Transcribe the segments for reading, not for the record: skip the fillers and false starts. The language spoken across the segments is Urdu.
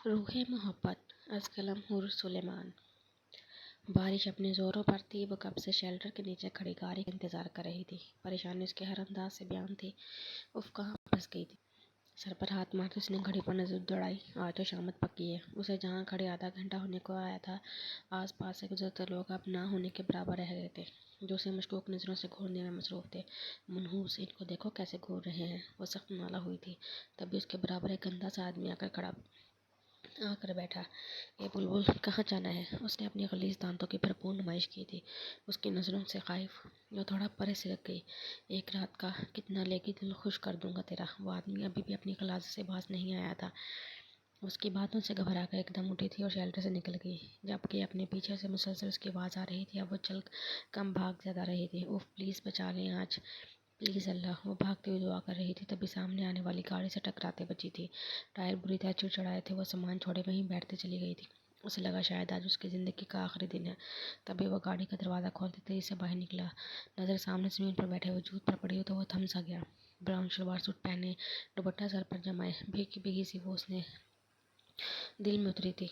روح محبت از قلم حور سلیمان۔ بارش اپنے زوروں پر تھی۔ وہ کب سے شیلٹر کے نیچے کھڑی گاڑی کا انتظار کر رہی تھی۔ پریشانی اس کے ہر انداز سے بیان تھی۔ کہاں پھنس گئی تھی؟ سر پر ہاتھ مارتے اس نے گھڑی پر نظر دوڑائی۔ آج تو شامت پکی ہے۔ اسے جہاں کھڑے آدھا گھنٹہ ہونے کو آیا تھا، آس پاس سے گزرتے لوگ اب نہ ہونے کے برابر رہ گئے تھے، جو اسے مشکوک نظروں سے گھورنے میں مصروف تھے۔ منحوس، ان کو دیکھو کیسے گھور رہے ہیں۔ وہ سخت نالاں ہوئی تھی۔ تبھی اس کے برابر ایک گندا سا آدمی آ کر بیٹھا۔ اے بلبل، کہاں جانا ہے؟ اس نے اپنی غلیظ دانتوں کی بھرپور نمائش کی تھی۔ اس کی نظروں سے خائف وہ تھوڑا پرے سرک گئی۔ ایک رات کا کتنا لے گی دل خوش کر دوں گا تیرا۔ وہ آدمی ابھی بھی اپنی غلاظت سے باز نہیں آیا تھا۔ اس کی باتوں سے گھبرا کر ایک دم اٹھی تھی اور شیلٹر سے نکل گئی، جبکہ اپنے پیچھے سے مسلسل اس کی آواز آ رہی تھی۔ اب وہ چل کم بھاگ زیادہ رہی تھی۔ اوف، پلیز بچا لیں آج، پلیز اللہ۔ وہ بھاگتی ہوئی دعا کر رہی تھی، تبھی سامنے آنے والی گاڑی سے ٹکراتے بچی تھی۔ ٹائر بری طرح چڑچڑائے تھے۔ وہ سامان چھوڑے وہیں بیٹھتے چلی گئی تھی۔ اسے لگا شاید آج اس کی زندگی کا آخری دن ہے۔ تبھی وہ گاڑی کا دروازہ کھولتے تیزی سے باہر نکلا۔ نظر سامنے زمین پر بیٹھے وجود پر پڑی تو وہ تھم سا گیا۔ براؤن شلوار سوٹ پہنے، دوپٹہ سر پر جمائے، بھیگی بھیگی سی وہ اس نے دل میں اتری تھی۔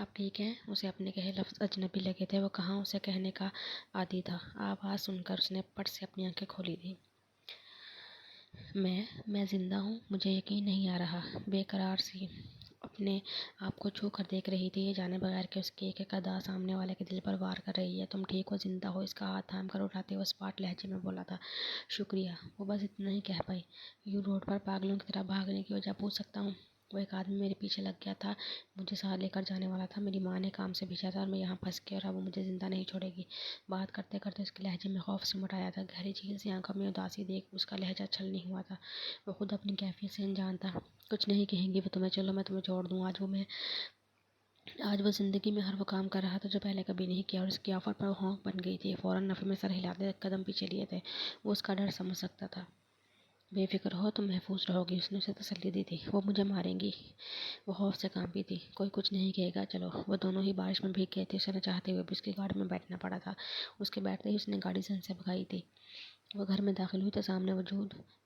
آپ ٹھیک ہیں؟ اسے اپنے کہے لفظ اجنبی لگے تھے۔ وہ کہاں اسے کہنے کا عادی تھا۔ آواز سن کر اس نے پٹ سے اپنی آنکھیں کھولی تھیں۔ میں زندہ ہوں؟ مجھے یقین نہیں آ رہا۔ بے قرار سی اپنے آپ کو چھو کر دیکھ رہی تھی، یہ جانے بغیر کہ اس کی ایک ایک ادا سامنے والے کے دل پر وار کر رہی ہے۔ تم ٹھیک ہو، زندہ ہو؟ اس کا ہاتھ تھام کر اٹھاتے ہوئے اسپاٹ لہجے میں بولا تھا۔ شکریہ۔ وہ بس اتنا ہی کہہ پائی۔ یوں روڈ پر پاگلوں کی طرح بھاگنے کی وجہ پوچھ سکتا ہوں؟ وہ ایک آدمی میرے پیچھے لگ گیا تھا، مجھے ساتھ لے کر جانے والا تھا۔ میری ماں نے کام سے بھیجا تھا اور میں یہاں پھنس گئی، اور اب وہ مجھے زندہ نہیں چھوڑے گی۔ بات کرتے کرتے اس کے لہجے میں خوف سمٹ آیا تھا۔ گہری جھیل سی آنکھوں میں اداسی دیکھ اس کا لہجہ چھل نہیں ہوا تھا۔ وہ خود اپنی کیفیت سے انجان تھا۔ کچھ نہیں کہیں گی وہ تمہیں، چلو میں تمہیں چھوڑ دوں۔ آج وہ زندگی میں ہر وہ کام کر رہا تھا جو پہلے کبھی نہیں کیا، اور اس کی آفر پر وہ ہونک بن گئی تھی۔ فوراً نفی میں سر ہلاتے ایک قدم پیچھے لیے تھے۔ وہ اس کا ڈر سمجھ سکتا تھا۔ بے فکر ہو، تم محفوظ رہو گی، اس نے اسے تسلی دی تھی۔ وہ مجھے ماریں گی؟ وہ خوف سے کانپی تھی۔ کوئی کچھ نہیں کہے گا، چلو۔ وہ دونوں ہی بارش میں بھیگ گئے تھے۔ اسے نہ چاہتے ہوئے بھی اس کی گاڑی میں بیٹھنا پڑا تھا۔ اس کے بیٹھتے ہی اس نے گاڑی زن سے بھگائی تھی۔ وہ گھر میں داخل ہوئی تو سامنے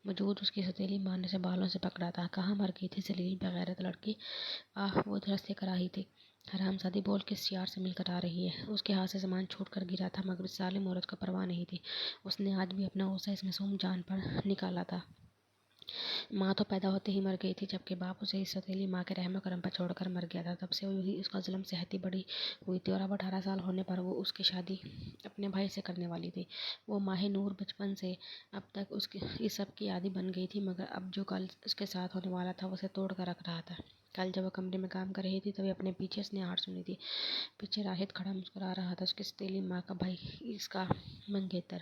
وجود اس کی ستیلی مارنے سے بالوں سے پکڑا تھا۔ کہاں مر گئی تھی ذلیل بے غیرت لڑکی؟ وہ دھڑسے کر آئی تھی۔ حرام زادی، بول کس یار سے مل کر آ رہی ہے؟ اس کے ہاتھ سے سامان چھوٹ کر گرا تھا، مگر اس ظالم عورت کو پرواہ نہیں تھی۔ اس نے آج بھی اپنا غصہ اس معصوم جان پر نکالا تھا۔ ماں تو پیدا ہوتے ہی مر گئی تھی، جبکہ باپ اسے اس ستیلی ماں کے رحم و کرم پر چھوڑ کر مر گیا تھا۔ تب سے وہ اس کا ظلم سہتی بڑی ہوئی تھی، اور اب 18 سال ہونے پر وہ اس کی شادی اپنے بھائی سے کرنے والی تھی۔ وہ ماہ نور بچپن سے اب تک اس سب کی عادی بن گئی تھی، مگر اب جو کل اس کے ساتھ ہونے والا تھا وہ اسے توڑ کر رکھ رہا تھا۔ کل جب وہ کمرے میں کام کر رہی تھی، تبھی اپنے پیچھے اس نے آہٹ سنی تھی۔ پیچھے راہد کھڑا مسکرا رہا تھا، اس کی ستیلی ماں کا بھائی، اس کا منگیتر۔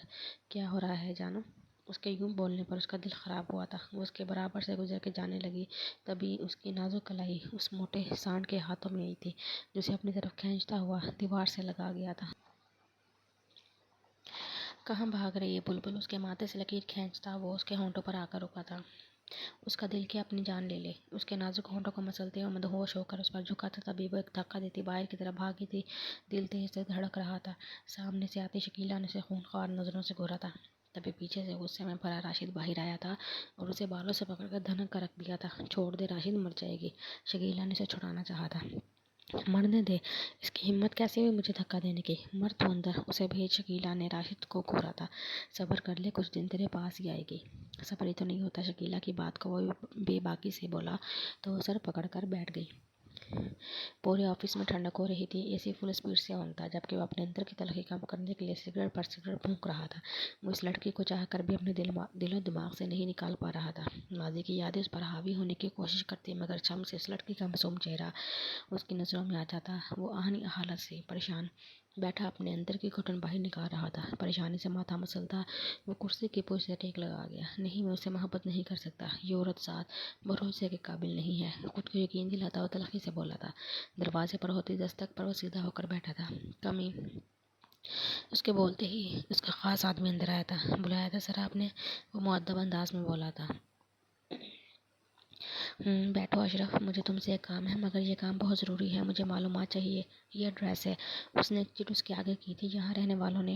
کیا ہو رہا ہے جانو؟ اس کے یوں بولنے پر اس کا دل خراب ہوا تھا۔ وہ اس کے برابر سے گزر کے جانے لگی، تبھی اس کی نازک کلائی اس موٹے سانڈ کے ہاتھوں میں آئی تھی، جو اسے اپنی طرف کھینچتا ہوا دیوار سے لگا گیا تھا۔ کہاں بھاگ رہی ہے بلبل؟ اس کے ماتھے سے لکیر کھینچتا وہ اس کے ہونٹوں پر آ کر رکا تھا۔ اس کا دل کیا اپنی جان لے لے؟ اس کے نازک ہونٹوں کو مسلتے ہوئے مدہوش ہو کر اس پر جھکا تھا، تبھی وہ ایک دھکا دیتی باہر کی طرف بھاگی تھی۔ دل تیز سے دھڑک رہا تھا۔ سامنے سے آتی شکیلا نے اسے خونخوار نظروں سے گھورا تھا۔ تبھی پیچھے سے غصے میں بھرا راشد باہر آیا تھا اور اسے بالوں سے پکڑ کر دھنک کر رکھ دیا تھا۔ چھوڑ دے راشد، مر جائے گی۔ شکیلا نے اسے چھڑانا چاہا تھا۔ مرنے دے، اس کی ہمت کیسے ہوئی مجھے دھکا دینے کی؟ مر تو اندر، اسے بھیج۔ شکیلا نے راشد کو گھورا تھا۔ صبر کر لے، کچھ دن تیرے پاس ہی آئے گی۔ صبر ہی تو نہیں ہوتا۔ شکیلا کی بات کو وہ بے باکی سے بولا تو وہ سر پکڑ کر بیٹھ گئی۔ پورے آفس میں ٹھنڈک ہو رہی تھی۔ اے سی فل اسپیڈ سے آن تھا، جبکہ وہ اپنے اندر کی تلخی کم کرنے کے لیے سگریٹ پر سگریٹ پھونک رہا تھا۔ وہ اس لڑکی کو چاہ کر بھی اپنے دل و دماغ سے نہیں نکال پا رہا تھا۔ ماضی کی یادیں اس پر حاوی ہونے کی کوشش کرتی، مگر چھم سے اس لڑکی کا معصوم چہرہ اس کی نظروں میں آ جاتا۔ وہ آہنی حالت سے پریشان بیٹھا اپنے اندر کی گھٹن باہر نکال رہا تھا۔ پریشانی سے ماتھا مسلتا وہ کرسی کی پشت سے ٹیک لگا گیا۔ نہیں، میں اسے محبت نہیں کر سکتا۔ یہ عورت ذات بھروسے کے قابل نہیں ہے، خود کو یقین دلاتا وہ تلخی سے بولا تھا۔ دروازے پر ہوتی دستک پر وہ سیدھا ہو کر بیٹھا تھا۔ کمی اس کے بولتے ہی اس کا خاص آدمی اندر آیا تھا۔ بلایا تھا سر آپ نے؟ وہ مؤدب انداز میں بولا تھا۔ بیٹھو اشرف، مجھے تم سے ایک کام ہے، مگر یہ کام بہت ضروری ہے۔ مجھے معلومات چاہیے۔ یہ ایڈریس ہے۔ اس نے ایک چٹ اس کے آگے کی تھی، جہاں رہنے والوں نے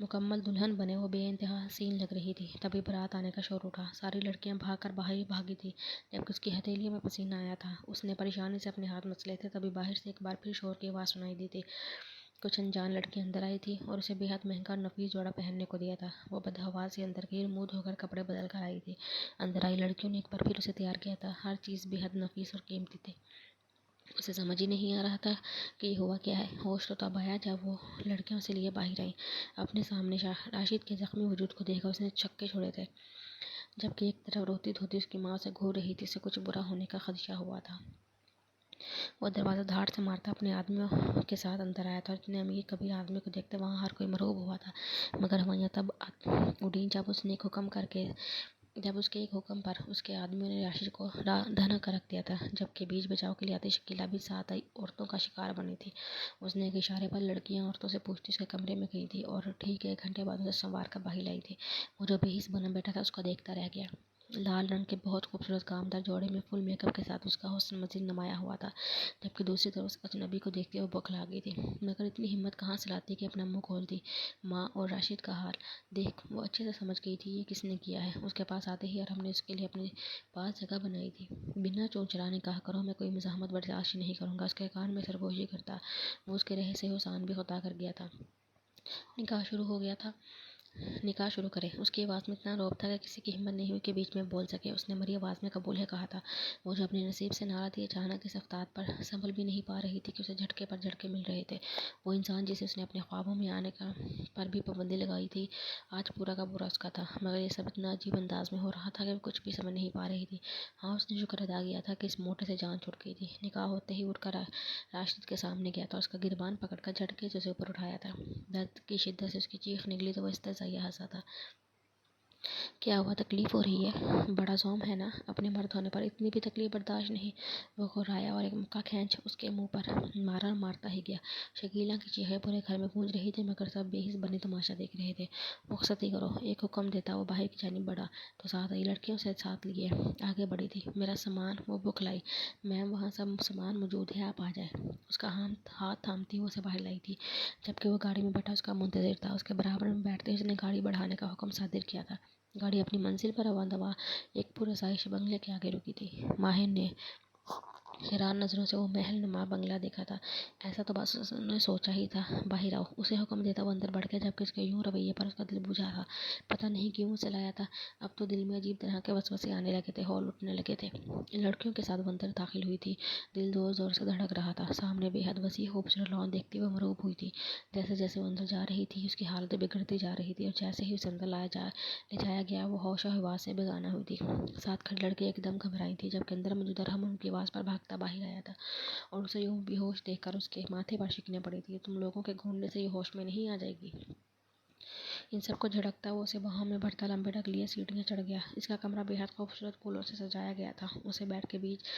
مکمل دلہن بنے وہ بے انتہا حسین لگ رہی تھی۔ تبھی بارات آنے کا شور اٹھا، ساری لڑکیاں بھاگ کر باہر ہی بھاگی تھی، جبکہ اس کی ہتھیلیوں میں پسینہ آیا تھا۔ اس نے پریشانی سے اپنے ہاتھ مچلے تھے، تبھی باہر سے ایک بار پھر شور کی آواز سنائی دی تھی۔ کچھ انجان لڑکی اندر آئی تھی اور اسے بے حد مہنگا اور نفیس جوڑا پہننے کو دیا تھا۔ وہ بدحواسی اندر گئی اور منہ دھو کر کپڑے بدل کر آئی تھی۔ اندر آئی لڑکیوں نے ایک بار پھر اسے تیار کیا تھا۔ ہر چیز بے حد نفیس اور قیمتی تھی۔ اسے سمجھ ہی نہیں آ رہا تھا کہ یہ ہوا کیا ہے۔ ہوش تو تب آیا جب وہ لڑکیوں سے لیے باہر آئیں۔ اپنے سامنے راشد کے زخمی وجود کو دیکھا اس نے چھکے چھوڑے تھے، جبکہ ایک طرف روتی دھوتی اس کی ماں اسے گھور رہی تھی۔ اسے کچھ برا ہونے کا خدشہ ہوا تھا۔ وہ دروازہ دھاڑ سے مارتا اپنے آدمیوں کے ساتھ اندر آیا تھا اور اتنے امیر کبیر آدمی کو دیکھتے وہاں ہر کوئی مرعوب ہوا تھا۔ مگر ہوائیاں تب اڑیں جب اس کے ایک حکم پر اس کے آدمیوں نے راشد کو دھنک رکھ دیا تھا، جبکہ بیچ بچاؤ کے لیے آتی شکیلہ بھی ساتھ آئی عورتوں کا شکار بنی تھی۔ اس نے ایک اشارے پر لڑکیاں عورتوں سے پوچھتی اس کے کمرے میں گئی تھی اور ٹھیک 1 گھنٹے بعد اسے سنوار کر باہر لائی تھی۔ وہ جو بے حس بنا بیٹھا تھا اس کو دیکھتا رہ گیا۔ لال رنگ کے بہت خوبصورت کامدار جوڑے میں فل میک اپ کے ساتھ اس کا حسن مزید نمایاں ہوا تھا، جبکہ دوسری طرف اس اجنبی کو دیکھتے وہ بوکھلا گئی تھی، مگر اتنی ہمت کہاں سے لاتی کہ اپنا منہ کھولتی۔ ماں اور راشد کا حال دیکھ وہ اچھے سے سمجھ گئی تھی یہ کس نے کیا ہے۔ اس کے پاس آتے ہی اور ہم نے اس کے لیے اپنے پاس جگہ بنائی تھی۔ بنا چونچرا نکاح کرو، میں کوئی مزاحمت برداشت نہیں کروں گا۔ اس کے کان میں سرگوشی کرتا وہ اس کے رہے سے حسان بھی خطا کر گیا تھا۔ نکاح شروع کرے۔ اس کی آواز میں اتنا روب تھا کہ کسی کی ہمت نہیں ہوئی کہ بیچ میں بول سکے۔ اس نے مری آواز میں قبول ہے کہا تھا۔ وہ جو اپنے نصیب سے ناراض تھی اچانک اس افتاد پر سنبھل بھی نہیں پا رہی تھی کہ اسے جھٹکے پر جھٹکے مل رہے تھے۔ وہ انسان جسے اس نے اپنے خوابوں میں آنے پر بھی پابندی لگائی تھی آج پورا کا پورا اس کا تھا، مگر یہ سب اتنا عجیب انداز میں ہو رہا تھا کہ وہ کچھ بھی سمجھ نہیں پا رہی تھی۔ ہاں اس نے شکر ادا کیا تھا کہ اس موٹے سے جان چھوٹ گئی تھی۔ نکاح ہوتے ہی اٹھ کر راشد کے سامنے گیا تھا اور اس کا گربان پکڑ کر جھٹکے سے اسے اوپر اٹھایا تھا۔ درد کی شدت سے اس کی چیخ نکلی تو وہ استہزائیہ ہنسا تھا۔ کیا ہوا، تکلیف ہو رہی ہے؟ بڑا زوم ہے نا، اپنے مرد ہونے پر اتنی بھی تکلیف برداشت نہیں؟ وہ گھبرایا اور ایک مکہ کھینچ اس کے منہ پر مارا اور مارتا ہی گیا۔ شکیلہ کی چیخیں پورے گھر میں گونج رہی تھی، مگر سب بے حس بنے تماشا دیکھ رہے تھے۔ رخصتی کرو، ایک حکم دیتا وہ باہر کی جانب بڑھا تو ساتھ آئی لڑکیوں سے ساتھ لیے آگے بڑھی تھی۔ میرا سامان، وہ بکھلائی، میم وہاں سب سامان موجود ہے، آپ آ جائیں۔ اس کا ہاتھ تھامتی وہ اسے باہر لائی تھی، جبکہ وہ گاڑی میں بیٹھا اس کا منتظر تھا۔ اس کے برابر میں بیٹھتے ہی اس نے گاڑی بڑھانے کا حکم صادر کیا تھا۔ گاڑی اپنی منزل پر رواں دواں ایک پرآسائش بنگلے کے آگے رکی تھی۔ ماہر نے حیران نظروں سے وہ محل نما بنگلہ دیکھا تھا۔ ایسا تو بس اس نے سوچا ہی تھا۔ باہر آؤ، اسے حکم دیتا وہ اندر بڑھ گیا، جبکہ اس کے یوں رویے پر اس کا دل بجھا تھا۔ پتہ نہیں کیوں اسے لایا تھا، اب تو دل میں عجیب طرح کے وسوسے آنے لگے تھے، ہول اٹھنے لگے تھے۔ لڑکیوں کے ساتھ وہ اندر داخل ہوئی تھی، دل زور زور سے دھڑک رہا تھا۔ سامنے بے حد وسیع خوبصورت لان دیکھتی وہ مرعوب ہوئی تھی۔ جیسے جیسے وہ اندر جا رہی تھی اس کی حالت بگڑتی جا رہی تھی، اور جیسے ہی اسے اندر لے جایا گیا وہ ہوش و حواس سے بیگانہ ہوئی تھی۔ ساتھ کھڑی لڑکی ایک دم گھبرائی تھی، جبکہ اندر موجود رحم ان کی آواز پر بھاگتا باہر آیا تھا اور اسے یوں بے ہوش دیکھ کر اس کے ماتھے پر شکنیں پڑی تھیں۔ تم لوگوں کے گھونڈنے سے یہ ہوش میں نہیں آ جائے گی؟ ان سب کو جھڑکتا وہ اسے باہوں میں بھرتا لمبے ڈگ لیے سیڑھیاں چڑھ گیا۔ اس کا کمرہ بے حد خوبصورت پھولوں سے سجایا گیا تھا۔ اسے بیڈ کے بیچ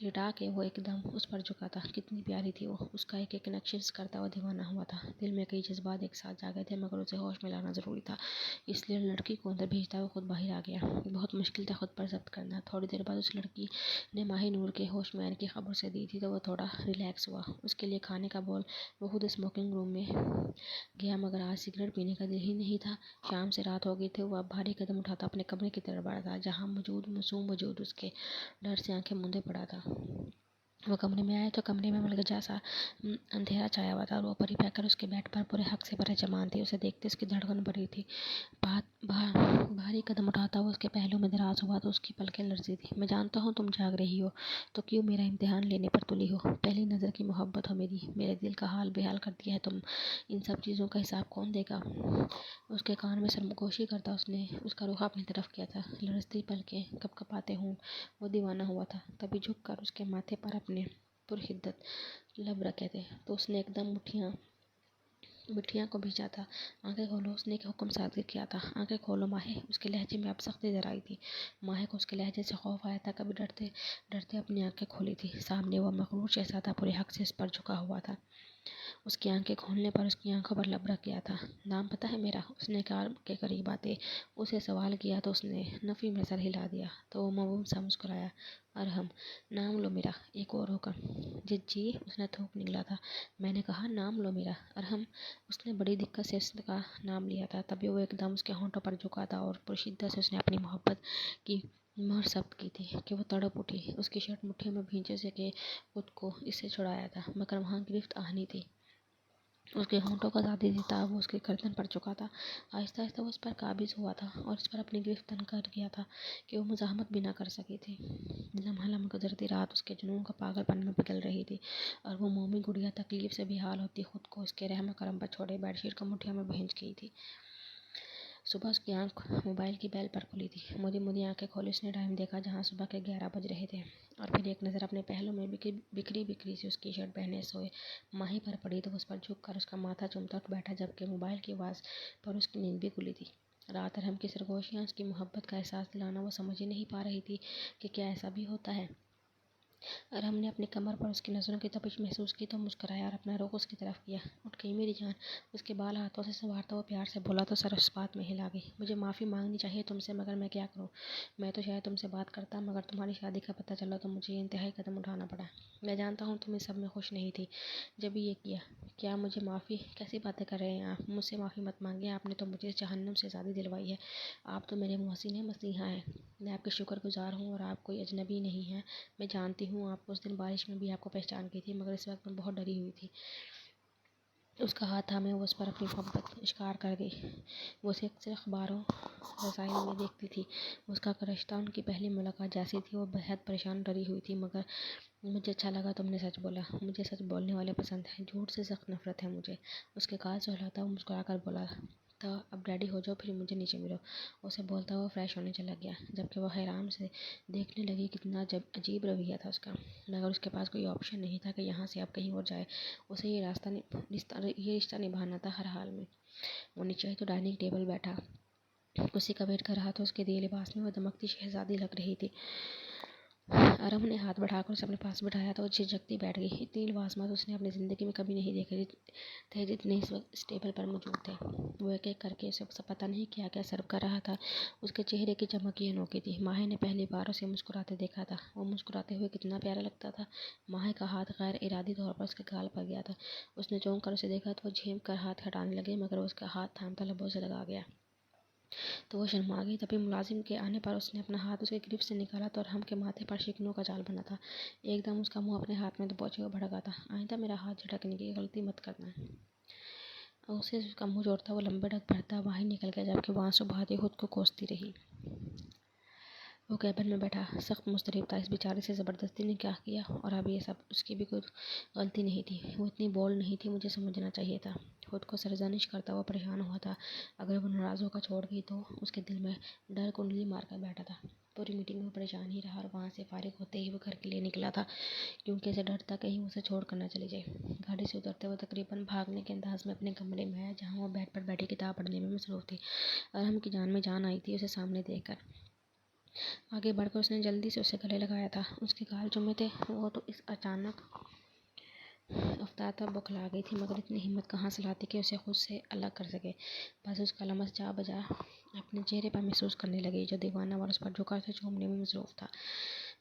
لٹا کے وہ ایک دم اس پر جھکا تھا۔ کتنی پیاری تھی وہ، اس کا ایک ایک نقش کرتا وہ دیوانہ ہوا تھا۔ دل میں کئی جذبات ایک ساتھ جاگے تھے، مگر اسے ہوش میں لانا ضروری تھا، اس لیے لڑکی کو اندر بھیجتا وہ خود باہر آ گیا۔ بہت مشکل تھا خود پر ضبط کرنا۔ تھوڑی دیر بعد اس لڑکی نے ماہی نور کے ہوش میں آنے کی خبر اسے دی تھی تو وہ تھوڑا ریلیکس ہوا۔ اس کے لیے کھانے کا بول وہ خود اسموکنگ روم میں گیا، مگر آج سگریٹ پینے کا دل ہی نہیں تھا۔ شام سے رات ہو گئی تھی۔ وہ اب بھاری قدم اٹھاتا اپنے کمرے کی طرف بڑھا تھا، جہاں معصوم وجود اس کے ڈر سے آنکھیں موندے پڑا تھا۔ وہ کمرے میں آیا تو کمرے میں ملک جیسا اندھیرا چھایا ہوا تھا اور وہ پری پیکر اس کے بیڈ پر پورے حق سے پرچمان تھی۔ اسے دیکھتے اس کی دھڑکن بڑھی تھی۔ بھاری قدم اٹھاتا وہ اس کے پہلو میں دراز ہوا تو اس کی پلکیں لرزی تھیں۔ میں جانتا ہوں تم جاگ رہی ہو، تو کیوں میرا امتحان لینے پر تلی ہو؟ پہلی نظر کی محبت ہو میری، میرے دل کا حال بے حال کر دیا ہے تم، ان سب چیزوں کا حساب کون دے گا؟ اس کے کان میں سرگوشی کرتا اس نے اس کا رخ اپنی طرف کیا تھا۔ لرزتی پلکیں، کپکپاتے ہونٹ، وہ دیوانہ ہوا تھا۔ تبھی جھک کر اس کے ماتھے پر اپنے پرحدت لب رکھے تھے تو اس نے ایک دم مٹھیاں کو بھیجا تھا۔ آنکھیں کھولو، اس نے ایک حکم صادر کیا تھا۔ آنکھیں کھولو ماہی۔ اس کے لہجے میں اب سختی ذرا آئی تھی۔ ماہی کو اس کے لہجے سے خوف آیا تھا، کبھی ڈرتے ڈرتے اپنی آنکھیں کھولی تھی۔ سامنے وہ مغرور شہزادہ پورے حق سے اس پر جھکا ہوا تھا۔ اس کی آنکھیں کھولنے پر اس کی آنکھوں پر لب رکھ گیا تھا۔ نام پتہ ہے میرا؟ اس نے کار کے قریب آتے اسے سوال کیا تو اس نے نفی میں سر ہلا دیا تو وہ موم سا مسکرایا۔ ارحم، نام لو میرا۔ ایک اور حکم۔ جی، اس نے تھوک نکلا تھا۔ میں نے کہا نام لو میرا ارحم۔ اس نے بڑی دقت سے اس کا نام لیا تھا، تبھی وہ ایک دم اس کے ہونٹوں پر جھکا تھا اور پرشدت سے اس نے اپنی محبت کی مہر ثبت کی تھی کہ وہ تڑپ اٹھی۔ اس کی شرٹ مٹھیوں میں بھینچے سے کہ خود کو اس سے چھڑایا تھا، مگر وہاں گرفت آہنی تھی۔ اس کے ہونٹوں کا ذاتی تاب اس کے گردن پر چکا تھا۔ آہستہ آہستہ وہ اس پر قابض ہوا تھا اور اس پر اپنی گرفت تنگ کر گیا تھا کہ وہ مزاحمت بھی نہ کر سکی تھی۔ لمحہ لمحہ گزرتی رات اس کے جنون کا پاگل پن میں پگھل رہی تھی اور وہ مومی گڑیا تکلیف سے بے حال ہوتی خود کو اس کے رحم و کرم پر چھوڑے بیڈ شیٹ کو مٹھیوں میں بھینچ گئی تھی۔ صبح اس کی آنکھ موبائل کی بیل پر کھلی تھی۔ مودی مودی آنکھیں کھولی اس نے ٹائم دیکھا جہاں صبح کے 11 بج رہے تھے، اور پھر ایک نظر اپنے پہلو میں بکھری بکھری سی اس کی شرٹ پہنے سوئے ماہی پر پڑی تو اس پر جھک کر اس کا ماتھا چومتا اٹھ بیٹھا، جبکہ موبائل کی آواز پر اس کی نیند بھی کھلی تھی۔ رات ارحم کی سرگوشیاں اس کی محبت کا احساس دلانا وہ سمجھ ہی نہیں پا رہی تھی کہ کیا ایسا بھی ہوتا ہے۔ ارحم نے اپنی کمر پر اس کی نظروں کی تپش محسوس کی تو مسکرایا اور اپنا رخ اس کی طرف کیا۔ اٹھ گئی میری جان؟ اس کے بال ہاتھوں سے سنوارتا وہ پیار سے بولا تو سر اس بات میں ہلا گئی۔ مجھے معافی مانگنی چاہیے تم سے، مگر میں کیا کروں؟ میں تو شاید تم سے بات کرتا، مگر تمہاری شادی کا پتہ چلا تو مجھے یہ انتہائی قدم اٹھانا پڑا۔ میں جانتا ہوں تم اس سب میں خوش نہیں تھی جب یہ کیا۔ کیا مجھے معافی؟ کیسی باتیں کر رہے ہیں آپ؟ مجھ سے معافی مت مانگیں، آپ نے تو مجھے اس جہنم سے آزادی دلوائی ہے۔ آپ تو میرے محسن مسیحا ہیں۔ میں آپ کے شکر گزار ہوں اور آپ کوئی اجنبی نہیں ہیں۔ میں جانتی ہوں آپ کو اس دن بارش میں بھی آپ کو پہچان گئی تھی، مگر اس وقت میں بہت ڈری ہوئی تھی۔ اس کا ہاتھ تھامے وہ اس پر اپنی محبت اشکار کر گئی۔ وہ اسے اکثر اخباروں رسائل میں دیکھتی تھی۔ اس کا رشتہ ان کی پہلی ملاقات جیسی تھی۔ وہ بہت پریشان ڈری ہوئی تھی۔ مگر مجھے اچھا لگا تم نے سچ بولا۔ مجھے سچ بولنے والے پسند ہیں، جھوٹ سے سخت نفرت ہے مجھے۔ اس کے گال سہلاتا وہ مسکرا کر بولا تھا اب ریڈی ہو جاؤ، پھر مجھے نیچے ملو۔ اسے بولتا وہ فریش ہونے چلا گیا، جبکہ وہ حیران سے دیکھنے لگی کتنا عجیب رویہ تھا اس کا، مگر اس کے پاس کوئی آپشن نہیں تھا کہ یہاں سے اب کہیں اور جائے۔ اسے یہ رشتہ نبھانا تھا ہر حال میں۔ وہ نیچے آئی تو ڈائننگ ٹیبل بیٹھا اسی کا ویٹ کر رہا تھا۔ اس کے دیے لباس میں وہ دمکتی شہزادی لگ رہی تھی۔ ارحم نے ہاتھ بڑھا کر اسے اپنے پاس بٹھایا تو وہ جھجکتی بیٹھ گئی۔ اتنی لوازمات اس نے اپنی زندگی میں کبھی نہیں دیکھے تھے جتنے اس وقت اس ٹیبل پر موجود تھے۔ وہ ایک ایک کر کے اسے پتہ نہیں کیا کیا سرو کر رہا تھا۔ اس کے چہرے کی چمک یہ انوکھی تھی۔ ماہی نے پہلی بار اسے مسکراتے دیکھا تھا۔ وہ مسکراتے ہوئے کتنا پیارا لگتا تھا۔ ماہی کا ہاتھ غیر ارادی طور پر اس کے گال پر گیا تھا۔ اس نے چونک کر اسے دیکھا تو وہ جھینک کر ہاتھ ہٹانے لگے، مگر وہ اس کا ہاتھ تھامتا لبوں سے لگا گیا تو وہ شرما گئی۔ تبھی ملازم کے آنے پر اس نے اپنا ہاتھ اس کے گرفت سے نکالا تو ارحم کے ماتھے پر شکنوں کا جال بنا تھا۔ ایک دم اس کا منہ اپنے ہاتھ میں دبوچے ہوئے بھڑکا تھا۔ آئندہ میرا ہاتھ جھٹکنے کی غلطی مت کرنا۔ اسے اس کا منہ جوڑتا وہ لمبے ڈگ بھرتا باہر نکل گیا، جبکہ وہ آنسو بہاتی خود کو کوستی رہی۔ وہ کیبن میں بیٹھا سخت مضطرب تھا۔ اس بیچاری سے زبردستی نکاح کیا اور اب یہ سب اس کی بھی کوئی غلطی نہیں تھی۔ وہ اتنی بولڈ نہیں تھی، مجھے سمجھنا چاہیے تھا۔ خود کو سرزنش کرتا وہ پریشان ہوا تھا۔ اگر وہ ناراض ہو کر چھوڑ گئی تو اس کے دل میں ڈر کنڈلی مار کر بیٹھا تھا۔ پوری میٹنگ میں وہ پریشان ہی رہا اور وہاں سے فارغ ہوتے ہی وہ گھر کے لیے نکلا تھا، کیونکہ اسے ڈر تھا کہیں وہ اسے چھوڑ کر نہ چلی جائے۔ گاڑی سے اترتے وہ تقریباً بھاگنے کے انداز میں اپنے کمرے میں آیا، جہاں وہ بیڈ پر بیٹھی کتاب پڑھنے میں مصروف تھی۔ ارحم کی جان میں جان آئی تھی اسے سامنے دیکھ کر۔ آگے بڑھ کر اس نے جلدی سے اسے گلے لگایا تھا۔ اس کے گال چومے تھے وہ تو اس اچانک افتاد پر بوکھلا گئی تھی، مگر اتنی ہمت کہاں سے لاتی کہ اسے خود سے الگ کر سکے۔ بس اس کا لمس جا بجا اپنے چہرے پر محسوس کرنے لگی، جو دیوانہ وار اس پر جھکا اسے چومنے میں مصروف تھا۔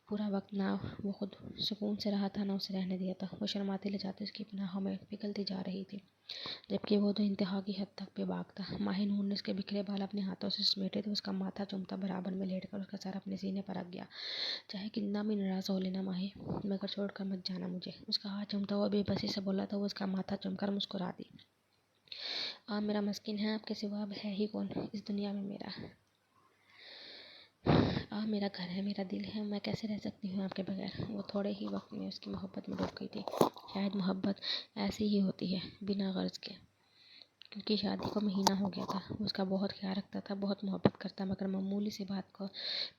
پورا وقت نہ وہ خود سکون سے رہا تھا نہ اسے رہنے دیا تھا۔ وہ شرماتی لجاتی اس کی پناہوں میں پگھلتی جا رہی تھی، جبکہ وہ تو انتہا کی حد تک بے باک تھا۔ ماہی نور نے اس کے بکھرے بال اپنے ہاتھوں سے سمیٹے تو اس کا ماتھا چومتا برابر میں لیٹ کر اس کا سر اپنے سینے پر رکھ گیا۔ چاہے کتنا بھی ناراض ہو لینا ماہی، مگر چھوڑ کر مت جانا مجھے۔ اس کا ہاتھ چومتا ہوا بے بسی سے بولا تو وہ اس کا ماتھا چوم کر مسکرا دی۔ آپ میرا مسکن ہیں، آپ کے سوا اب ہے ہی کون اس دنیا میں میرا؟ آپ میرا گھر ہے، میرا دل ہے، میں کیسے رہ سکتی ہوں آپ کے بغیر؟ وہ تھوڑے ہی وقت میں اس کی محبت میں ڈوب گئی تھی۔ شاید محبت ایسی ہی ہوتی ہے، بنا غرض کے۔ ان کی شادی کو مہینہ ہو گیا تھا۔ وہ اس کا بہت خیال رکھتا تھا، بہت محبت کرتا، مگر معمولی سی بات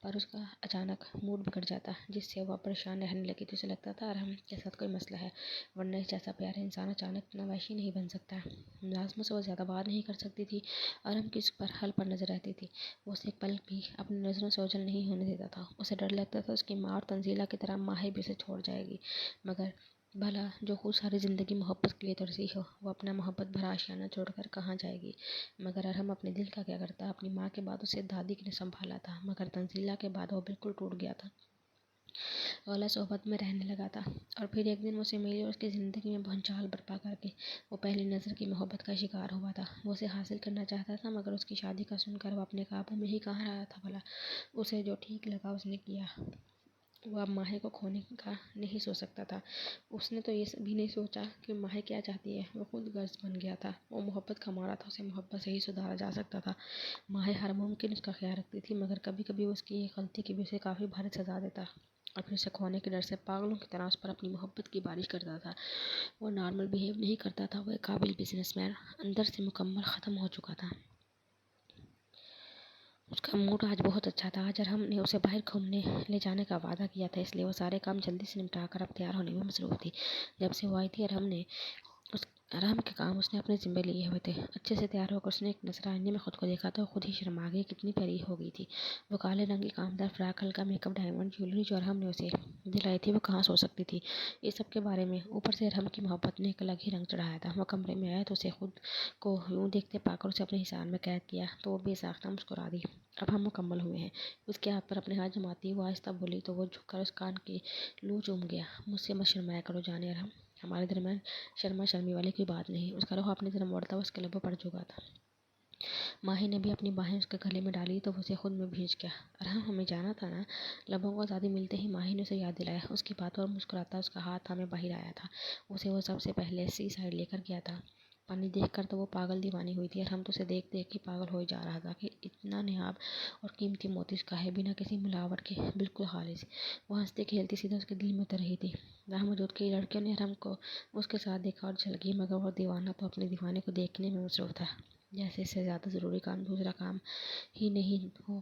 پر اس کا اچانک موڈ بگڑ جاتا، جس سے وہ پریشان رہنے لگی تھی۔ اسے لگتا تھا ارحم کے ساتھ کوئی مسئلہ ہے، ورنہ اس جیسا پیارا انسان اچانک اتنا وحشی نہیں بن سکتا۔ ملازموں سے وہ زیادہ بات نہیں کر سکتی تھی۔ ارحم کی اس پر حل پر نظر رہتی تھی۔ وہ اسے ایک پل بھی اپنی نظروں سے اوجھل نہیں ہونے دیتا تھا۔ اسے ڈر لگتا تھا اس کی ماں اور تنزیلہ کی طرح ماہی بھی اسے چھوڑ جائے گی، مگر بھلا جو خود ساری زندگی محبت کے لیے ترسی ہو، وہ اپنا محبت بھرا آشیانہ چھوڑ کر کہاں جائے گی؟ مگر ارحم اپنے دل کا کیا کرتا؟ اپنی ماں کے بعد اسے دادی نے سنبھالا تھا، مگر تنزیلہ کے بعد وہ بالکل ٹوٹ گیا تھا۔ اولا صحبت میں رہنے لگا تھا، اور پھر ایک دن وہ اسے ملی اور اس کی زندگی میں بھونچال برپا کر کے وہ پہلی نظر کی محبت کا شکار ہوا تھا۔ وہ اسے حاصل کرنا چاہتا تھا، مگر اس کی شادی کا سن کر وہ اپنے قابو میں ہی کہاں رہا تھا بھلا۔ اسے جو ٹھیک لگا اس نے کیا۔ وہ اب ماہی کو کھونے کا نہیں سوچ سکتا تھا۔ اس نے تو یہ بھی نہیں سوچا کہ ماہی کیا چاہتی ہے۔ وہ خود غرض بن گیا تھا۔ وہ محبت کا مارا تھا، اسے محبت سے ہی سدھارا جا سکتا تھا۔ ماہی ہر ممکن اس کا خیال رکھتی تھی، مگر کبھی کبھی اس کی ایک غلطی کی بھی اسے کافی بھاری سزا دیتا، اور پھر اسے کھونے کے ڈر سے پاگلوں کی طرح اس پر اپنی محبت کی بارش کرتا تھا۔ وہ نارمل بیہیو نہیں کرتا تھا۔ وہ ایک قابل بزنس مین اندر سے مکمل ختم ہو چکا تھا۔ اس کا موڈ آج بہت اچھا تھا۔ آج ارحم نے اسے باہر گھومنے لے جانے کا وعدہ کیا تھا، اس لیے وہ سارے کام جلدی سے نمٹا کر اب تیار ہونے میں مصروف تھی۔ جب سے وہ آئی تھی ارحم کے کام اس نے اپنے ذمہ لیے ہوئے تھے۔ اچھے سے تیار ہو کر اس نے ایک نظر آئینے میں خود کو دیکھا تو خود ہی شرما گئی، کتنی پیاری ہو گئی تھی۔ وہ کالے رنگ کی کامدار فراک، ہلکا میک اپ، ڈائمنڈ جیولری جو ارحم نے اسے دلائی تھی، وہ کہاں سوچ سکتی تھی اس سب کے بارے میں۔ اوپر سے ارحم کی محبت نے ایک الگ ہی رنگ چڑھایا تھا۔ وہ کمرے میں آیا تو اسے خود کو یوں دیکھتے پا کر اسے اپنے حصار میں قید کیا تو وہ بے ساختہ مسکرا دی۔ اب ہم مکمل ہوئے ہیں۔ اس کے ہاتھ پر اپنے ہاتھ جماتی وہ آہستہ بولی تو وہ جھک کر اس کان کی لو چوم گیا۔ مجھ سے مت شرمایا کرو جانے ارحم، ہمارے درمیان شرما شرمی والی کوئی بات نہیں۔ اس کا رخ اپنی طرف موڑتا ہوا اس کے لبوں پر جھکا تھا۔ ماہی نے بھی اپنی باہیں اس کے گلے میں ڈالی تو وہ اسے خود میں بھیج گیا۔ ارحم ہمیں جانا تھا نا؟ لبوں کو آزادی ملتے ہی ماہی نے اسے یاد دلایا۔ اس کی باتوں اور مسکراتا اس کا ہاتھ ہمیں باہر آیا تھا۔ اسے وہ سب سے پہلے سی سائڈ لے کر گیا تھا۔ پانی دیکھ کر تو وہ پاگل دیوانی ہوئی تھی۔ ارحم تو اسے دیکھ دیکھ کے پاگل ہوئے جا رہا تھا کہ اتنا نایاب اور قیمتی موتی اس کا ہے، بنا کسی ملاوٹ کے، بالکل خالص۔ وہ ہنستی کھیلتی سیدھا اس کے دل میں اتر رہی تھی۔ وہاں موجود کئی لڑکیوں نے ارحم کو اس کے ساتھ دیکھا اور جل گئی، مگر وہ دیوانہ تو اپنے دیوانے کو دیکھنے میں مصروف تھا، جیسے اس سے زیادہ ضروری کام دوسرا کام ہی نہیں ہو۔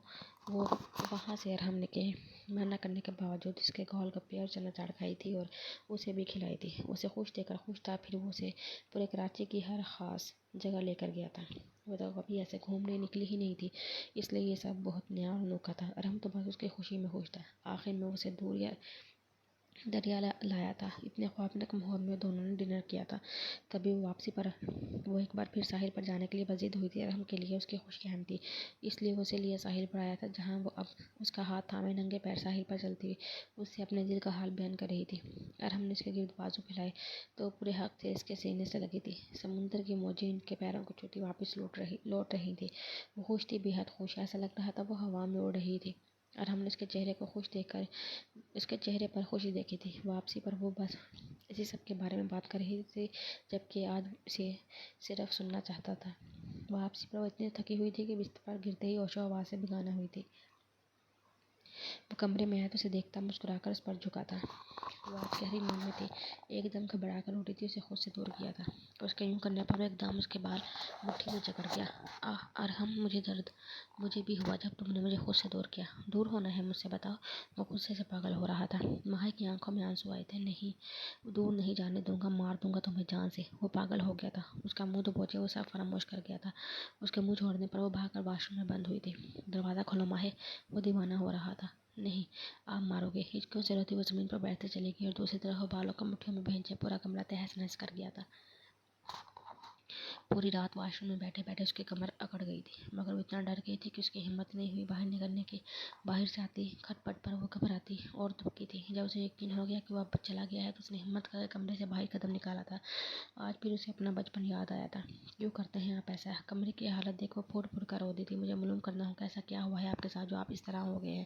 وہ وہاں سے ارحم نے کے منع کرنے کے باوجود اس کے گول گپے اور چنا چاٹ کھائی تھی اور اسے بھی کھلائی تھی۔ اسے خوش دیکھ کر خوش تھا، پھر وہ اسے پورے کراچی کی ہر خاص جگہ لے کر گیا تھا۔ وہ تو کبھی ایسے گھومنے نکلی ہی نہیں تھی، اس لیے یہ سب بہت نیا اور انوکھا تھا۔ ارحم تو بس اس کی خوشی میں خوش تھا۔ آخر میں اسے دریا لایا تھا۔ اتنے خوابناک ماحول میں دونوں نے ڈنر کیا تھا۔ تبھی واپسی پر وہ ایک بار پھر ساحل پر جانے کے لیے بضد ہوئی تھی۔ ارحم کے لیے اس کی خوشی اہم تھی، اس لیے وہ اسے لیے ساحل پر آیا تھا، جہاں وہ اب اس کا ہاتھ تھامے ننگے پیر ساحل پر چلتی اس سے اپنے دل کا حال بیان کر رہی تھی۔ ارحم نے اس کے گرد بازو پھیلائے تو وہ پورے حق سے اس کے سینے سے لگی تھی۔ سمندر کی موجیں ان کے پیروں کو چھوتی واپس لوٹ رہی تھی۔ وہ خوش تھی، بے حد خوش، ایسا لگ رہا تھا وہ ہوا میں اڑ رہی تھی۔ ارحم نے اس کے چہرے کو خوش دیکھ کر اس کے چہرے پر خوشی دیکھی تھی۔ واپسی پر وہ بس اسی سب کے بارے میں بات کر رہی تھی، جبکہ آج اسے صرف سننا چاہتا تھا۔ واپسی پر وہ اتنی تھکی ہوئی تھی کہ بستر پر گرتے ہی ہوش و حواس سے بیگانہ ہوئی تھی۔ وہ کمرے میں آیا تو اسے دیکھتا مسکرا کر اس پر جھکا تھا۔ وہ آج گہری نیند میں تھی، ایک دم گھبرا کر اٹھی تھی، اسے خود سے دور کیا تھا۔ اس کے یوں کرنے پر وہ ایک دم اس کے بال مٹھی میں جکڑ گیا۔ آہ ارحم، مجھے درد مجھے بھی ہوا جب تم نے مجھے خود سے دور کیا۔ دور ہونا ہے مجھ سے، بتاؤ؟ وہ غصے سے پاگل ہو رہا تھا۔ ماہی کی آنکھوں میں آنسو آئے تھے۔ نہیں، دور نہیں جانے دوں گا، مار دوں گا تمہیں جان سے۔ وہ پاگل ہو گیا تھا۔ اس کا منہ تو بوچھے وہ سب فراموش کر گیا تھا۔ اس کے منہ چھوڑنے پر وہ بھاگ کر واش روم میں بند ہوئی تھی۔ دروازہ کھولو ماہی، وہ دیوانہ ہو رہا تھا۔ نہیں، آپ مارو گے؟ ہچکیوں سے روتی وہ زمین پر بیٹھتے چلی گئی اور دوسری طرف وہ بالوں کو مٹھیوں میں بھینچے پورا کمرہ تہس نہس کر گیا تھا۔ پوری رات واش روم میں بیٹھے بیٹھے اس کی کمر اکڑ گئی تھی، مگر وہ اتنا ڈر گئی تھی کہ اس کی ہمت نہیں ہوئی باہر نکلنے کی۔ باہر سے آتی کھٹ پٹ پر وہ گھبراتی اور دبکی تھی۔ جب اسے یقین ہو گیا کہ وہ اب چلا گیا ہے تو اس نے ہمت کر کے کمرے سے باہر قدم نکالا تھا۔ آج پھر اسے اپنا بچپن یاد آیا تھا۔ کیوں کرتے ہیں آپ ایسا؟ کمرے کی حالت دیکھ وہ پھوٹ پھوٹ کر رو دی تھی۔ مجھے معلوم کرنا ہوگا ایسا کیا ہوا ہے آپ کے ساتھ جو آپ اس طرح ہو گئے ہیں۔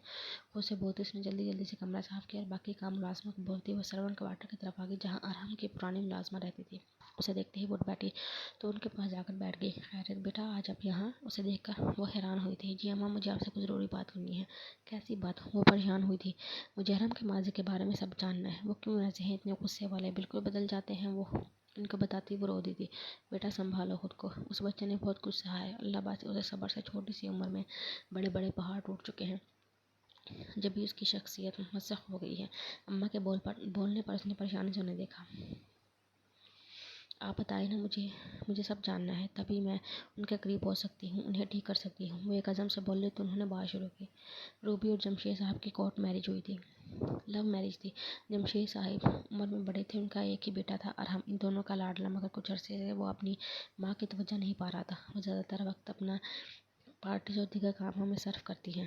خود سے بولتی اس نے جلدی جلدی سے کمرہ صاف کیا اور باقی کام ملازمہ کو بولتی وہ سرونٹ کوارٹر کی طرف آگئی، جہاں ارحم کی پرانی ملازمہ رہتی تھی۔ اسے دیکھتے ہی اٹھ بیٹھی تو ان کے پاس جا کر بیٹھ گئی۔ خیریت بیٹا، آج آپ یہاں؟ اسے دیکھ کر وہ حیران ہوئی تھی۔ جی اماں، مجھے آپ سے کچھ ضروری بات کرنی ہے۔ کیسی بات؟ وہ پریشان ہوئی تھی۔ مجھے ارحم کے ماضی کے بارے میں سب جاننا ہے۔ وہ کیوں ایسے ہیں، اتنے غصے والے، بالکل بدل جاتے ہیں وہ؟ ان کو بتاتی وہ رو دی تھی۔ بیٹا سنبھالو خود کو، اس بچے نے بہت کچھ سہا ہے، اللہ بس اسے صبر سے، چھوٹی سی عمر میں بڑے بڑے پہاڑ ٹوٹ چکے ہیں، جبھی اس کی شخصیت مسخ ہو گئی ہے۔ اماں کے بولنے پر اس نے پریشانی سے انہیں دیکھا۔ آپ بتائیں نا، مجھے سب جاننا ہے، تبھی میں ان کے قریب ہو سکتی ہوں، انہیں ٹھیک کر سکتی ہوں۔ وہ ایک عزم سے بولے تو انہوں نے بات شروع کی۔ روبی اور جمشید صاحب کی کورٹ میرج ہوئی تھی۔ لو میرج تھی۔ جمشید صاحب عمر میں بڑے تھے، ان کا ایک ہی بیٹا تھا ارحم، ان دونوں کا لاڈلا، مگر کچھ عرصے سے وہ اپنی ماں کی توجہ نہیں پا رہا تھا۔ وہ زیادہ تر وقت اپنا پارٹیز اور دیگر کاموں میں صرف کرتی ہیں۔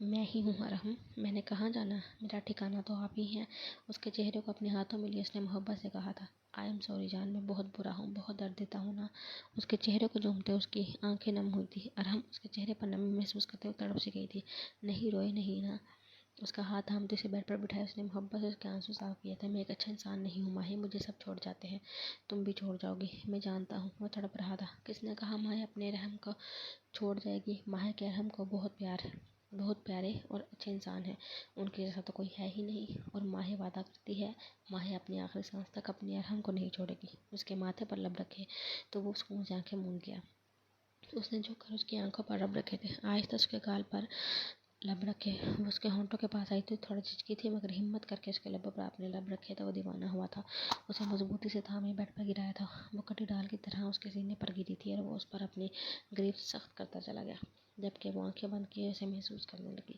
میں ہی ہوں ارحم، میں نے کہاں جانا، میرا ٹھکانہ تو آپ ہی ہیں۔ اس کے چہرے کو اپنے ہاتھوں میں لیے اس نے محبت سے کہا تھا۔ آئی ایم سوری جان، میں بہت برا ہوں، بہت درد دیتا ہوں نا۔ اس کے چہرے کو چومتے اس کی آنکھیں نم ہوئی تھی۔ ارحم اس کے چہرے پر نمی محسوس کرتے ہوئے تڑپ سی گئی تھی۔ نہیں روئے نہیں نا۔ اس کا ہاتھ تھامتے اسے بیڈ پر بٹھایا، اس نے محبت سے اس کے آنسو صاف کیے تھے۔ میں ایک اچھا انسان نہیں ہوں ماہی، مجھے سب چھوڑ جاتے ہیں، تم بھی چھوڑ جاؤ گی، میں جانتا ہوں۔ وہ تڑپ رہا تھا۔ کس نے کہا ماہی اپنے رحم کو چھوڑ جائے گی؟ ماہی کے رحم کو بہت پیارے اور اچھے انسان ہیں، ان کے جیسا تو کوئی ہے ہی نہیں۔ اور ماہی وعدہ کرتی ہے، ماہی اپنی آخری سانس تک اپنے ارحم کو نہیں چھوڑے گی۔ اس کے ماتھے پر لب رکھے تو وہ سکون سے آنکھیں موند گیا۔ اس نے جھک کر اس کی آنکھوں پر لب رکھے تھے، آہستہ اس کے گال پر لب رکھے۔ وہ اس کے ہونٹوں کے پاس آئی تھی، تھوڑا جھجکی تھی مگر ہمت کر کے اس کے لبوں پر اپنے لب رکھے تو وہ دیوانہ ہوا تھا۔ اسے مضبوطی سے تھامے بیڈ پر گرایا تھا۔ وہ کٹی ڈال کی طرح اس کے سینے پر گری تھی اور وہ اس پر اپنی گرفت سخت کرتا چلا گیا، جبکہ وہ آنکھیں بند کیے اسے محسوس کرنے لگی۔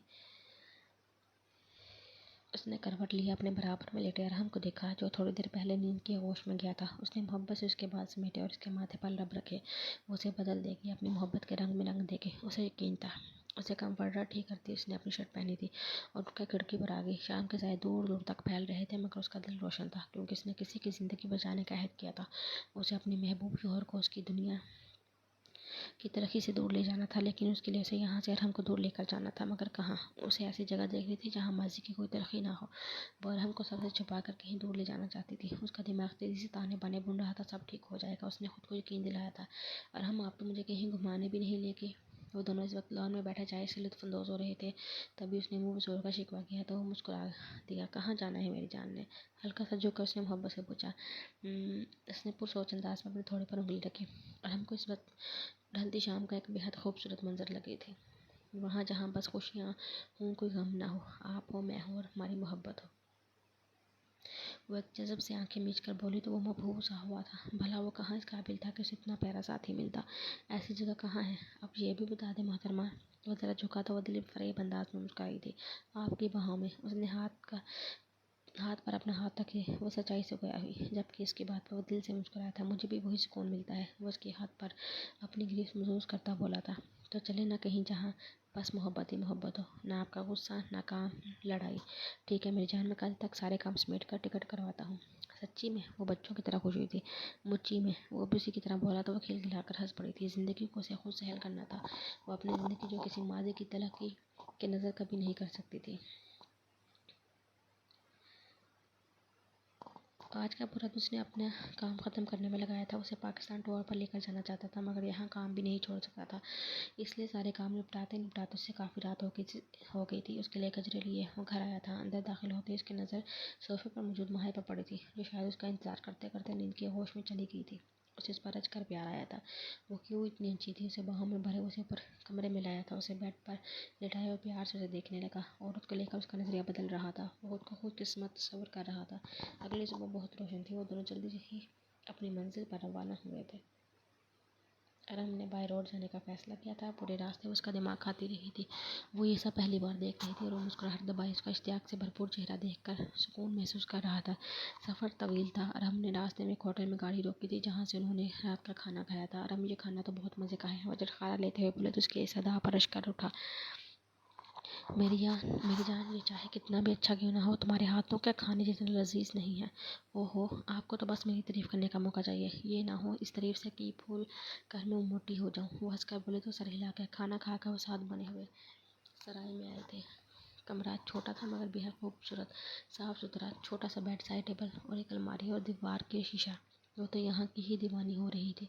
اس نے کروٹ لیا، اپنے برابر میں لیٹے ارحم کو دیکھا جو تھوڑی دیر پہلے نیند کی ہوش میں گیا تھا۔ اس نے محبت سے اس کے بال سمیٹے اور اس کے ماتھے پر لب رکھے۔ وہ اسے بدل دے گی، اپنی محبت کے رنگ میں رنگ دے گی، اسے یقین تھا۔ اسے کمفرٹر ٹھیک کرتی اس نے اپنی شرٹ پہنی تھی اور اٹھ کر کھڑکی پر آ گئی۔ شام کے سائے دور دور تک پھیل رہے تھے مگر اس کا دل روشن تھا، کیونکہ اس نے کسی کی زندگی بچانے کا عہد کیا تھا۔ اسے اپنے محبوب شوہر کو اس کی دنیا کی ترقی سے دور لے جانا تھا، لیکن اس کے لیے اسے یہاں سے ارحم کو دور لے کر جانا تھا، مگر کہاں؟ اسے ایسی جگہ دیکھ رہی تھی جہاں ماضی کی کوئی تلخی نہ ہو۔ وہ ارحم کو سب سے چھپا کر کہیں دور لے جانا چاہتی تھی۔ اس کا دماغ تیزی سے تانے بانے بن رہا تھا، سب ٹھیک ہو جائے گا۔ اس نے خود کو یقین دلایا تھا۔ ارحم آپ تو مجھے کہیں گھمانے بھی نہیں لے گے۔ وہ دونوں اس وقت لان میں بیٹھے چائے سے لطف اندوز ہو رہے تھے، تبھی اس نے منہ بزور کا شکوہ کیا تو وہ مسکرا دیا۔ کہاں جانا ہے میری جان نے؟ ہلکا سا جھک کر اس نے محبت سے پوچھا۔ اس نے پرسوچ انداز میں اپنے تھوڑے پر انگلی رکھی۔ ارحم کو اس وقت ڈھلتی شام کا ایک بے حد خوبصورت منظر لگی تھی، وہاں جہاں بس خوشیاں ہوں، کوئی غم نہ ہو، آپ ہو، میں ہوں اور ہماری محبت ہو۔ وہ ایک جذب سے آنکھیں میچ کر بولی تو وہ مبہوت سا ہوا تھا۔ بھلا وہ کہاں اس قابل تھا کہ اسے اتنا پیارا ساتھی ملتا؟ ایسی جگہ کہاں ہے؟ اب یہ بھی بتا دے محترمہ۔ وہ ذرا جھکا تو وہ دل فریب انداز میں مسکرائی تھی۔ آپ کی باہوں میں۔ اس نے ہاتھ پر اپنا ہاتھ رکھے، وہ سچائی سے گویا ہوئی، جبکہ اس کی بات پر وہ دل سے مسکرایا تھا۔ مجھے بھی وہی سکون ملتا ہے، وہ اس کے ہاتھ پر اپنی گرفت محسوس کرتا بولا تھا۔ تو چلے نہ کہیں جہاں بس محبت ہی محبت ہو، نہ آپ کا غصہ، نہ کام، لڑائی۔ ٹھیک ہے میری جان، میں کل تک سارے کام سمیٹ کر ٹکٹ کرواتا ہوں۔ سچی میں؟ وہ بچوں کی طرح خوش ہوئی تھی۔ مچی میں؟ وہ بھی اسی کی طرح بولا تو وہ کھلکھلا کر ہنس پڑی تھی۔ زندگی کو اسے خود سہل کرنا تھا، وہ اپنی زندگی جو کسی ماضی کی تلخی کے نظر کبھی نہیں کر سکتی تھی۔ آج کا پورا دن اس نے اپنا کام ختم کرنے میں لگایا تھا۔ اسے پاکستان ٹور پر لے کر جانا چاہتا تھا مگر یہاں کام بھی نہیں چھوڑ سکتا تھا، اس لیے سارے کام نپٹاتے اس سے کافی رات ہو گئی تھی۔ اس کے لیے گجرے لیے وہ گھر آیا تھا۔ اندر داخل ہوتے اس کی نظر صوفے پر موجود ماہی پر پڑی تھی، جو شاید اس کا انتظار کرتے کرتے نیند کی ہوش میں چلی گئی تھی۔ اسے اس پر رچ کر پیار آیا تھا۔ وہ کیوں اتنی اونچی تھی؟ اسے باہوں میں بھرے اسے اوپر کمرے میں لایا تھا، اسے بیڈ پر لٹایا اور پیار سے اسے دیکھنے لگا۔ عورت کو لے کر اس کا نظریہ بدل رہا تھا، وہ خود کو خوش قسمت تصور کر رہا تھا۔ اگلی صبح بہت روشن تھی، وہ دونوں جلدی ہی اپنی منزل پر روانہ ہوئے تھے۔ ارحم نے بائی روڈ جانے کا فیصلہ کیا تھا۔ پورے راستے اس کا دماغ کھاتی رہی تھی، وہ یہ سب پہلی بار دیکھ رہی تھی اور وہ مسکراہٹ دبائے اس کا اشتیاق سے بھرپور چہرہ دیکھ کر سکون محسوس کر رہا تھا۔ سفر طویل تھا۔ ارحم نے راستے میں ایک ہوٹل میں گاڑی روکی تھی جہاں سے انہوں نے رات کا کھانا کھایا تھا۔ ارحم یہ کھانا تو بہت مزے کا ہے، وہ جھٹکارا لیتے ہوئے بولے تو اس کی صدا پر اشک اٹھا۔ میری جان، یہ چاہے کتنا بھی اچھا کیوں نہ ہو، تمہارے ہاتھوں کے کھانے جتنا لذیذ نہیں ہے۔ اوہو، آپ کو تو بس میری تعریف کرنے کا موقع چاہیے، یہ نہ ہو اس تعریف سے کہ پھول کر میں موٹی ہو جاؤں۔ وہ ہنس کر بولے تو سر ہلا کے کھانا کھا کر وہ ساتھ بنے ہوئے سرائے میں آئے تھے۔ کمرہ چھوٹا تھا مگر بے حد خوبصورت، صاف ستھرا، چھوٹا سا بیڈ، سائڈ ٹیبل اور ایک الماری اور دیوار کے شیشہ۔ وہ تو یہاں کی ہی دیوانی ہو رہی تھی۔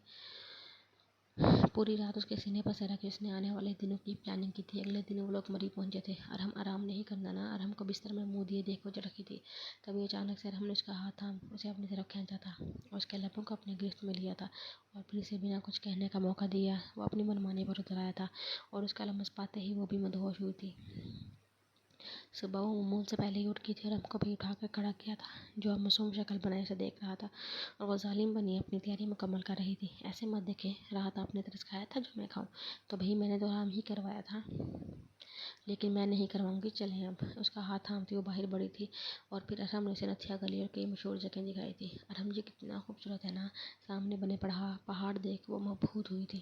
پوری رات اس کے سینے پر سر رکھے اس نے آنے والے دنوں کی پلاننگ کی تھی۔ اگلے دن وہ لوگ مری پہنچے تھے۔ ارحم آرام نہیں کرنا نا؟ ارحم کو بستر میں منہ دیے دیکھ وہ چڑھ رہی تھی، تبھی اچانک سے ارحم نے اس کا ہاتھ تھام اسے اپنی طرف کھینچا تھا اور اس کے لبوں کو اپنے گرفت میں لیا تھا اور پھر اسے بنا کچھ کہنے کا موقع دیا وہ اپنی منمانی پر اتر آیا تھا اور اس کا لمس پاتے ہی وہ بھی مدہوش ہوئی تھی۔ صبح وہ معمول سے پہلے ہی اٹھ گئی تھی اور ارحم کو بھی اٹھا کر کھڑا کیا تھا، جو اب معصوم شکل بنائے اسے دیکھ رہا تھا اور وہ ظالم بنی اپنی تیاری مکمل کر رہی تھی۔ ایسے مت دیکھے، راحت آپ نے ترس کھایا تھا جو میں کھاؤں؟ تو بھئی میں نے تو آرام ہی کروایا تھا، لیکن میں نہیں کرواؤں گی، چلیں اب۔ اس کا ہاتھ تھامتی وہ باہر بڑھی تھی اور پھر ارحم نے اسے نتھیا گلی اور کئی مشہور جگہیں دکھائی تھی۔ ارحم یہ کتنا خوبصورت ہے نا، سامنے بنے پہاڑ دیکھ وہ مبہوت ہوئی تھی۔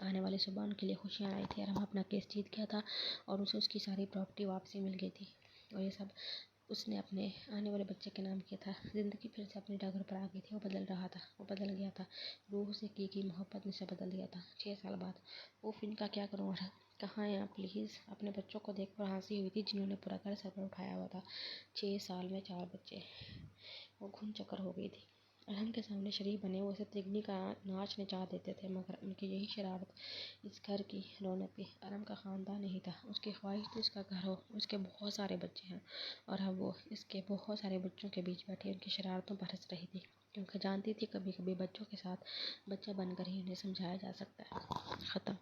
آنے والی صبح ان کے لیے خوشیاں آئی تھی۔ ارم اپنا کیس جیت گیا تھا اور اسے اس کی ساری پراپرٹی واپسی مل گئی تھی، اور یہ سب اس نے اپنے آنے والے بچے کے نام کیا تھا۔ زندگی پھر سے اپنی ڈگر پر آ گئی تھی، وہ بدل رہا تھا، وہ بدل گیا تھا، روح سے کی محبت نے اسے بدل دیا تھا۔ 6 سال بعد ان کا کیا کروں اور کہاں ہیں آپ پلیز؟ اپنے بچوں کو دیکھ کر ہنسی ہوئی تھی جنہوں نے پورا گھر سر پر اٹھایا ہوا تھا۔ 6 سال میں 4 بچے، وہ گھن چکر ہو گئی تھی۔ ارہم کے سامنے شریف بنے وہ اسے تگنی کا ناچ نچا دیتے تھے، مگر ان کی یہی شرارت اس گھر کی رونق تھی۔ ارہم کا خاندان نہیں تھا، اس کی خواہش تھی اس کا گھر ہو، اس کے بہت سارے بچے ہیں، اور اب وہ اس کے بہت سارے بچوں کے بیچ بیٹھی ان کی شرارتوں پر ہنس رہی تھی، کیونکہ جانتی تھی کبھی کبھی بچوں کے ساتھ بچہ بن کر ہی انہیں سمجھایا جا سکتا ہے۔ ختم۔